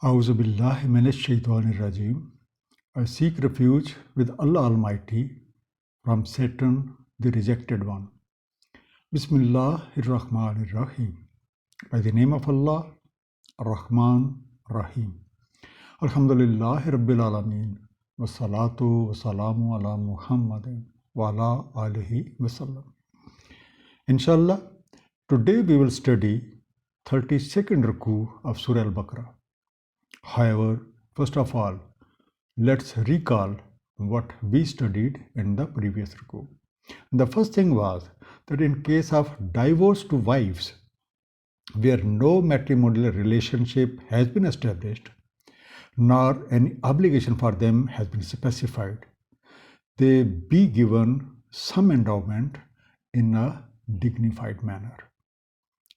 A'udhu billahi minash shaitanir rajim. I seek refuge with Allah Almighty from Satan, the rejected one. Bismillahir Rahmanir Rahim. By the name of Allah, Ar-Rahman, Rahim. Alhamdulillahi Rabbil Alameen. Wassalatu wassalamu ala Muhammadin wa ala alihi wasallam. Inshallah, today we will study 32nd ruku of Surah Al-Baqarah. However, first of all, let's recall what we studied in the previous ruku. The first thing was that in case of divorced wives, where no matrimonial relationship has been established, nor any obligation for them has been specified, they be given some endowment in a dignified manner.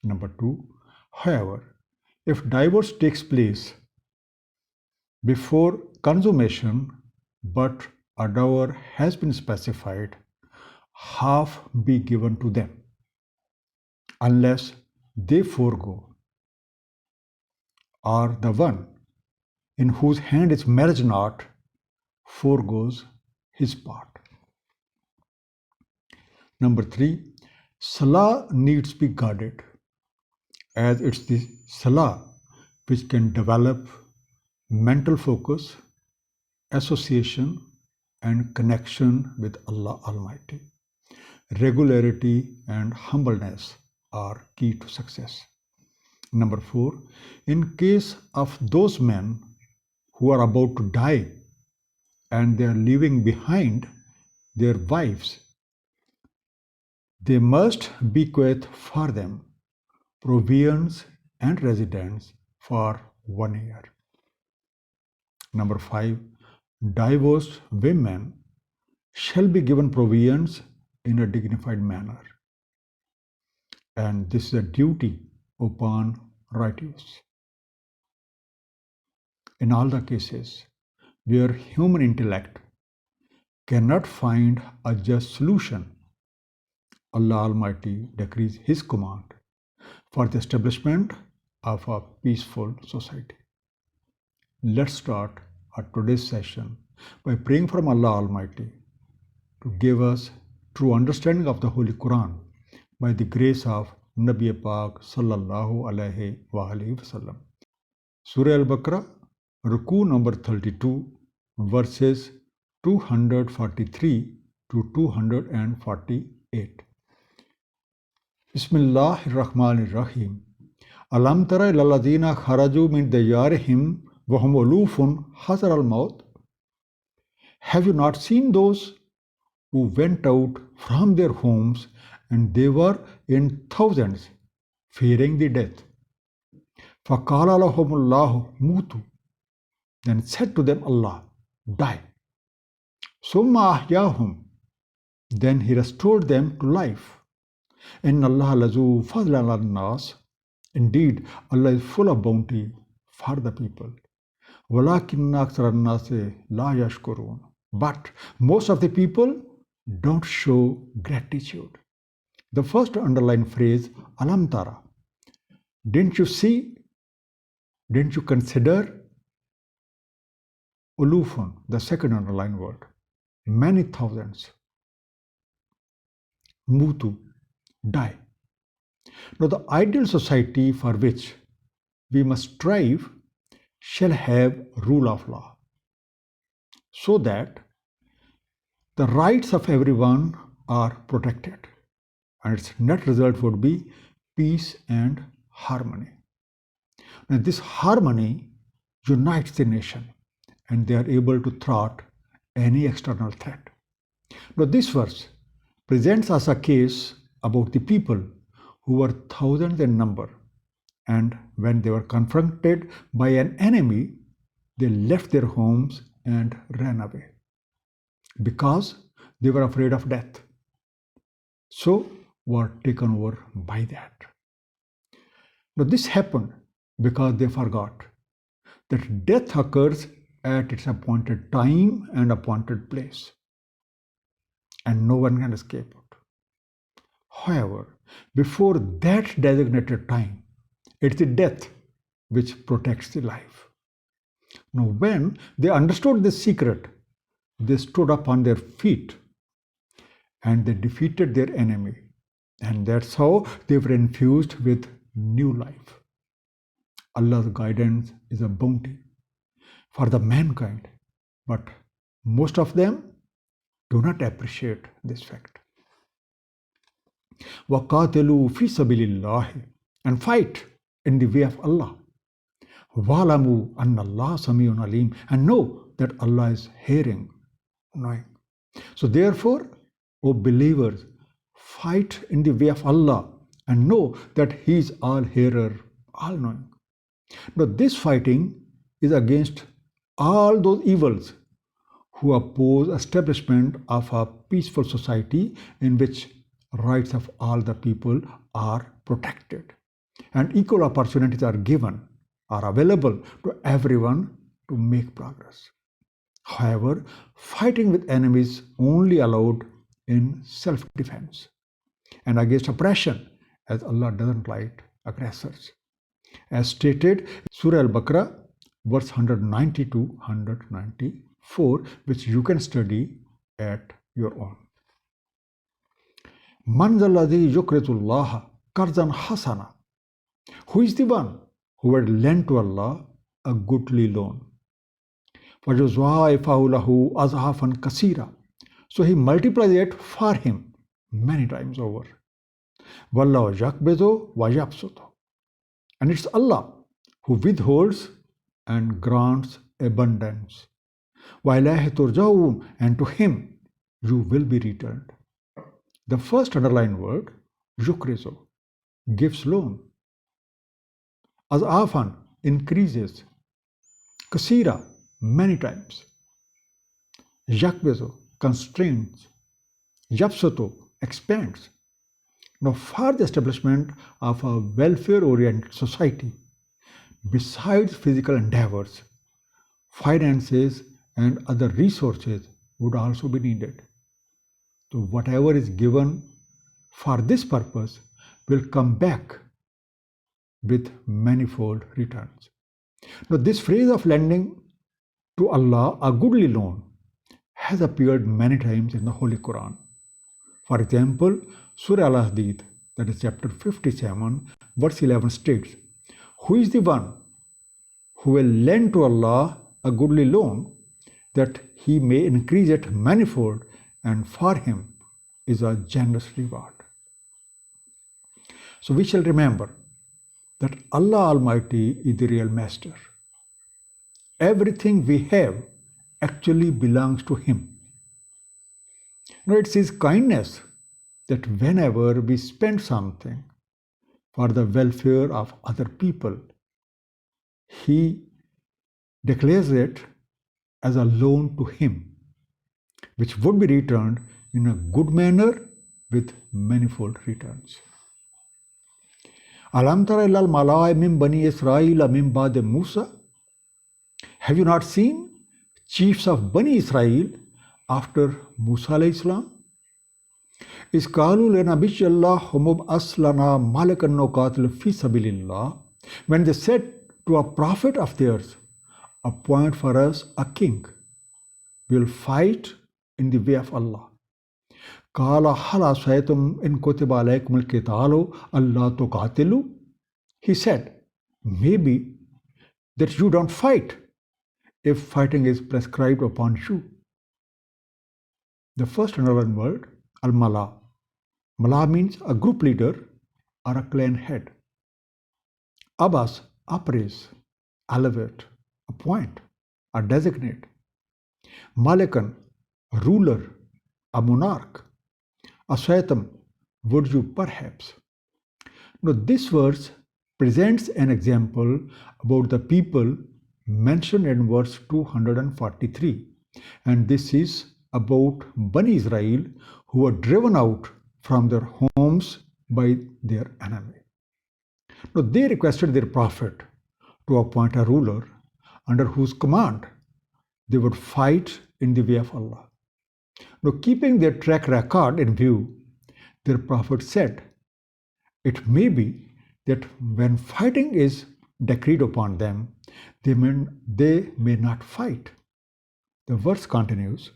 Number two, however, if divorce takes place before consummation, but a dower has been specified, half be given to them, unless they forego, or the one in whose hand is marriage knot foregoes his part. Number three, salah needs to be guarded, as it's the salah which can develop mental focus, association, and connection with Allah Almighty. Regularity and humbleness are key to success. Number four, in case of those men who are about to die and they are leaving behind their wives, they must bequeath for them provisions and residence for 1 year. Number five, divorced women shall be given provisions in a dignified manner, and this is a duty upon righteous. In all the cases where human intellect cannot find a just solution, Allah Almighty decrees His command for the establishment of a peaceful society. Let's start our today's session by praying from Allah Almighty to give us true understanding of the Holy Quran by the grace of Nabi Pak Sallallahu Alaihi Wasallam. Surah Al-Baqarah, Ruku number 32, verses 243 to 248. Bismillahir Rahmanir Rahim. Alam tara ilal ladina kharaju min diyarihim wa hum ulufun hazar al-maut. Have you not seen those who went out from their homes and they were in thousands, fearing the death? فَقَالَ لَهُمُ اللَّهُ مُوتُوا. Then said to them Allah, die. ثُمَّ أَحْيَاهُمْ. Then He restored them to life. إِنَّ اللَّهَ لَذُو فَضْلٍ عَلَى النَّاسِ. Indeed, Allah is full of bounty for the people. وَلَكِنَّ أَكْثَرَ النَّاسِ لَا يَشْكُرُونَ. But most of the people don't show gratitude. The first underlined phrase, Alam Tara. Didn't you see? Didn't you consider? Ulufun, the second underlined word. Many thousands. Mutu, die. Now the ideal society for which we must strive shall have rule of law, so that the rights of everyone are protected, and its net result would be peace and harmony. Now this harmony unites the nation, and they are able to thwart any external threat. Now this verse presents us a case about the people who were thousands in number, and when they were confronted by an enemy, they left their homes and ran away because they were afraid of death. So were taken over by that. Now this happened because they forgot that death occurs at its appointed time and appointed place, and no one can escape it. However, before that designated time, it's the death which protects the life. Now, when they understood this secret, they stood up on their feet and they defeated their enemy. And that's how they were infused with new life. Allah's guidance is a bounty for the mankind, but most of them do not appreciate this fact. وَقَاتِلُوا فِي سَبِيلِ اللَّهِ, and fight in the way of Allah. وَعْلَمُوا أَنَّ اللَّهَ سَمِيعٌ عَلِيمٌ, and know that Allah is hearing, knowing. So therefore, O believers, fight in the way of Allah and know that He is all-hearer, all-knowing. Now this fighting is against all those evils who oppose establishment of a peaceful society in which rights of all the people are protected and equal opportunities are given, are available to everyone to make progress. However, fighting with enemies only allowed in self-defense and against oppression, as Allah doesn't like aggressors. As stated, Surah Al-Baqarah, verse 190 to 194, which you can study at your own. Man zalladhi yukridullaha qarzan hasana. Who is the one who had lent to Allah a goodly loan? فَجُزْوَائِفَهُ لَهُ أَضْعَافًا كَثِيرًا. So He multiplies it for him many times over. وَاللَّهُ يَقْبِضُ وَيَبْسُطُ. And it's Allah who withholds and grants abundance. وَإِلَيْهِ تُرْجَعُونَ, and to Him you will be returned. The first underlined word, yukrizu, gives loan. Az'afan, increases. Kasira, many times. Yakbizu, constrains. Yapsutu, expands. Now, for the establishment of a welfare-oriented society, besides physical endeavors, finances and other resources would also be needed. So whatever is given for this purpose will come back with manifold returns. Now, this phrase of lending to Allah a goodly loan has appeared many times in the Holy Quran. For example, Surah Al-Hadid, that is chapter 57, verse 11 states, "Who is the one who will lend to Allah a goodly loan, that He may increase it manifold, and for Him is a generous reward." So we shall remember that Allah Almighty is the real master. Everything we have actually belongs to Him. Now, it's His kindness that whenever we spend something for the welfare of other people, He declares it as a loan to Him, which would be returned in a good manner with manifold returns. Alam tara illal malai min bani Israel min ba'de Musa. Have you not seen chiefs of Bani Israel after Musa alayhi salam? Is qalu linabiyillah humub aslana malakan nuqatil fi sabilillah. When they said to a prophet of theirs, appoint for us a king, we will fight in the way of Allah. Qala hal asaytum in kutiba alaykum al-qitalu alla tuqatilu. He said, maybe that you don't fight if fighting is prescribed upon you. The first underlined word, al-mala. Mala means a group leader or a clan head. Abbas, appraise, elevate, appoint, or designate. Malikan, ruler, a monarch. Asaitam, would you perhaps? Now this verse presents an example about the people mentioned in verse 243, and this is about Bani Israel who were driven out from their homes by their enemy. Now they requested their prophet to appoint a ruler under whose command they would fight in the way of Allah. Now, keeping their track record in view, their prophet said, it may be that when fighting is decreed upon them, they may not fight. The verse continues,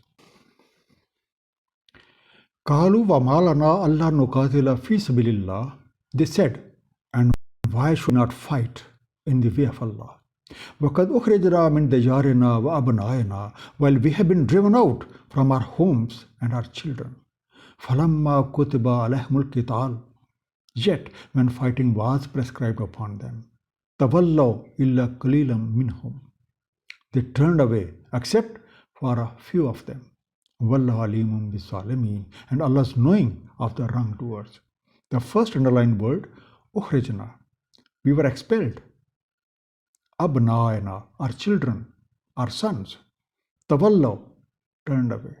Qalu wa malana Allah nuqatila fi sabilillah. They said, and why should we not fight in the way of Allah? وَقَدْ أُخْرِجْنَا مِنْ دِيَارِنَا وَأَبْنَائِنَا, while we have been driven out from our homes and our children. فَلَمَّا كُتِبَ عَلَيْهِمُ الْقِتَالُ, yet when fighting was prescribed upon them, تَوَلَّوْا إِلَّا قَلِيلًا مِنْهُمْ, they turned away except for a few of them. وَاللَّهُ عَلِيمٌ بِالظَّالِمِينَ, and Allah is knowing of the wrongdoers. The first underlined word, أُخْرِجْنَا, we were expelled. Abnaina, our children, our sons. Tawallaw, turned away.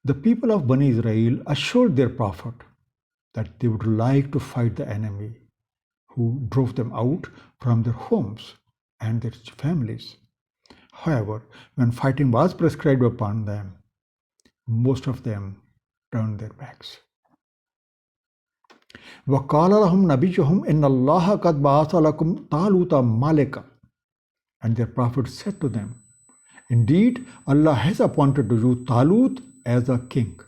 The people of Bani Israel assured their prophet that they would like to fight the enemy who drove them out from their homes and their families. However, when fighting was prescribed upon them, most of them turned their backs. وَقَالَ لَهُمْ نَبِيُّهُمْ إِنَّ اللَّهَ قَدْ بَعَثَ لَكُمْ طَالُوتَ مَلِكًا, and their prophet said to them, indeed, Allah has appointed to you Talut as a king.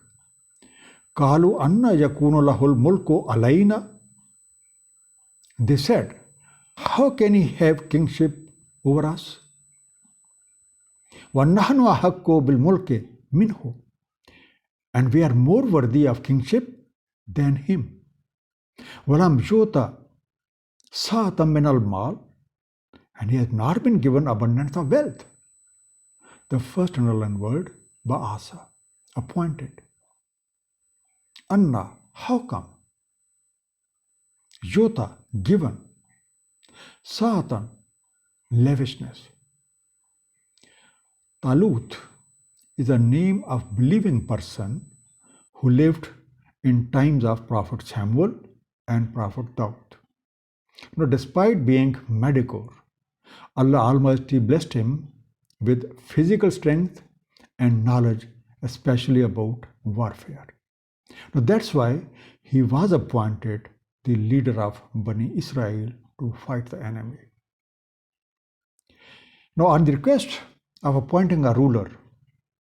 قَالُوا أَنَّ يَكُونُ لَهُ الْمُلْكُ عَلَيْنَا, they said, how can he have kingship over us? وَنَحْنُ أَحَقُّ بِالْمُلْكِ مِنْهُ, and we are more worthy of kingship than him. وَلَمْ يُؤْتَ سَعَةً مِنَ الْمَالِ, and he has not been given abundance of wealth. The first underlined word, ba'asa, appointed. Anna, how come? Yota, given. Sa'atan, lavishness. Talut is a name of believing person who lived in times of Prophet Samuel and Prophet Daud. Now, despite being mediocre, Allah Almighty blessed him with physical strength and knowledge, especially about warfare. Now, that's why he was appointed the leader of Bani Israel to fight the enemy. Now, on the request of appointing a ruler,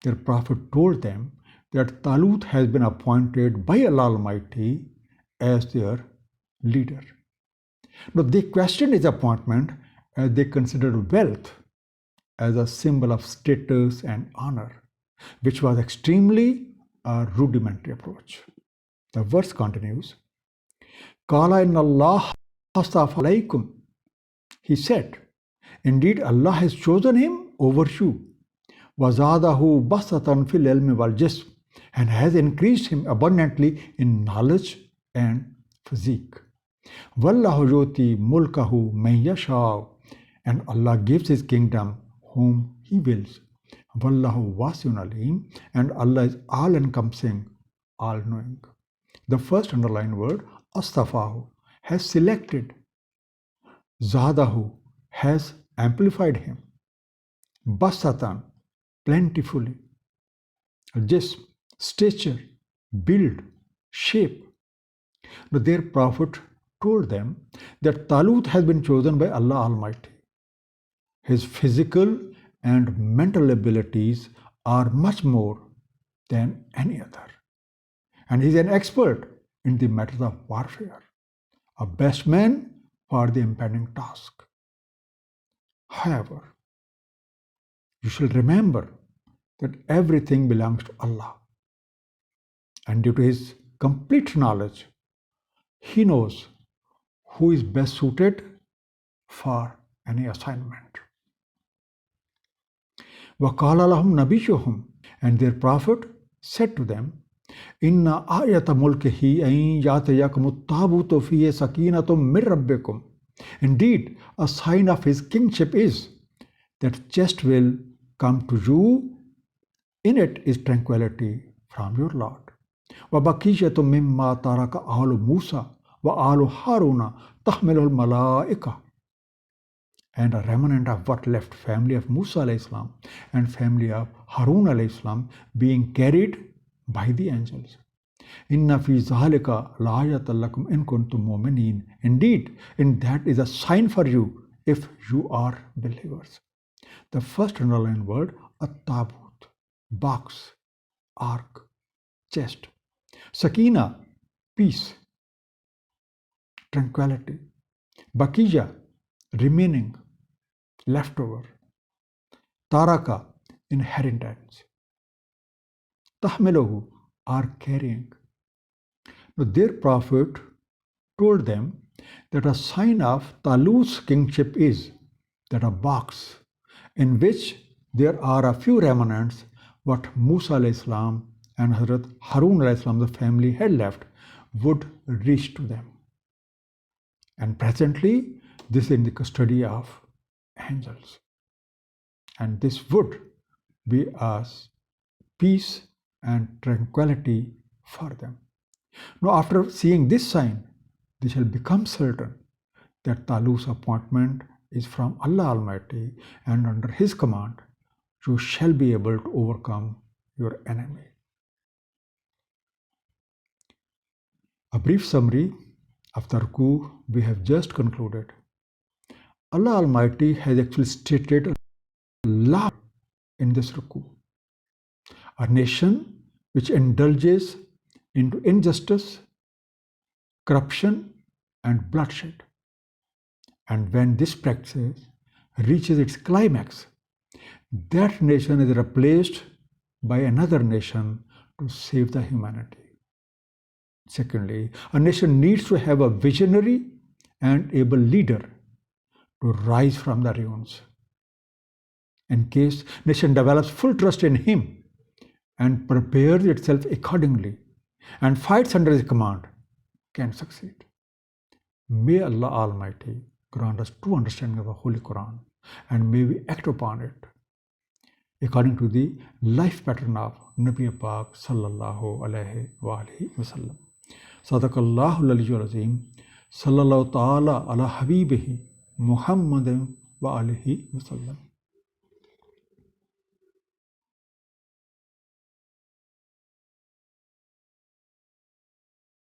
their prophet told them that Talut has been appointed by Allah Almighty as their leader. Now, they questioned his appointment as they considered wealth as a symbol of status and honor, which was extremely a rudimentary approach. The verse continues, Qala inna Allah hastafa alaykum. He said, indeed Allah has chosen him over you. Wazadahu basatan fil ilmi wal jism, and has increased him abundantly in knowledge and physique. Wallahu yuti mulkahu man yasha, and Allah gives his kingdom whom he wills. Wallahu wasi'un alim, and Allah is all-encompassing, all-knowing. The first underlined word, astafahu, has selected. Zadahu, has amplified him. Basatan, plentifully. Jism, stature, build, shape. Now, their prophet told them that Talut has been chosen by Allah Almighty. His physical and mental abilities are much more than any other. And he is an expert in the matters of warfare, a best man for the impending task. However, you shall remember that everything belongs to Allah. And due to his complete knowledge, he knows who is best suited for any assignment. وَقَالَ لَهُمْ نَبِيُّهُمْ, and their prophet said to them, إِنَّ آيَةَ مُلْكِهِ أَن يَأْتِيَكُمُ التَّابُوتُ فِيهِ سَكِينَةٌ مِّن رَبِّكُمْ. Indeed, a sign of his kingship is that chest will come to you. In it is tranquility from your Lord. وَبَقِيَّةٌ مِّمَّا تَرَكَ آلُ مُوسَى وَآلُ هَارُونَ تَحْمِلُهُ الْمَلَائِكَةُ, and a remnant of what left family of Musa alayhi salam and family of Harun alayhi salam being carried by the angels. Inna fi zalika la'ayatan lakum in kuntum mu'minin. Indeed, in that is a sign for you if you are believers. The first underlined word, at-tabut, box, ark, chest. Sakina, peace, tranquility. Bakiya, remaining, leftover. Taraka, inheritance. Tahmiluhu, are carrying. Now, their prophet told them that a sign of Talut's kingship is that a box in which there are a few remnants what Musa alayhi salam and Hazrat Harun alayhi salam, the family had left, would reach to them. And presently, this is in the custody of angels. And this would be as peace and tranquility for them. Now, after seeing this sign, they shall become certain that Talut's appointment is from Allah Almighty, and under His command, you shall be able to overcome your enemy. A brief summary of the ruku we have just concluded. Allah Almighty has actually stated a lot in this ruku. A nation which indulges into injustice, corruption, and bloodshed. And when this practice reaches its climax, that nation is replaced by another nation to save the humanity. Secondly, a nation needs to have a visionary and able leader to rise from the ruins. In case nation develops full trust in him and prepares itself accordingly and fights under his command, can succeed. May Allah Almighty grant us true understanding of the Holy Quran, and may we act upon it according to the life pattern of Nabi Pak sallallahu alaihi wasallam. Sadaqallahu al-aliyyul azim. Sallallahu ta'ala ala habibihi Muhammadin wa alihi wasallam.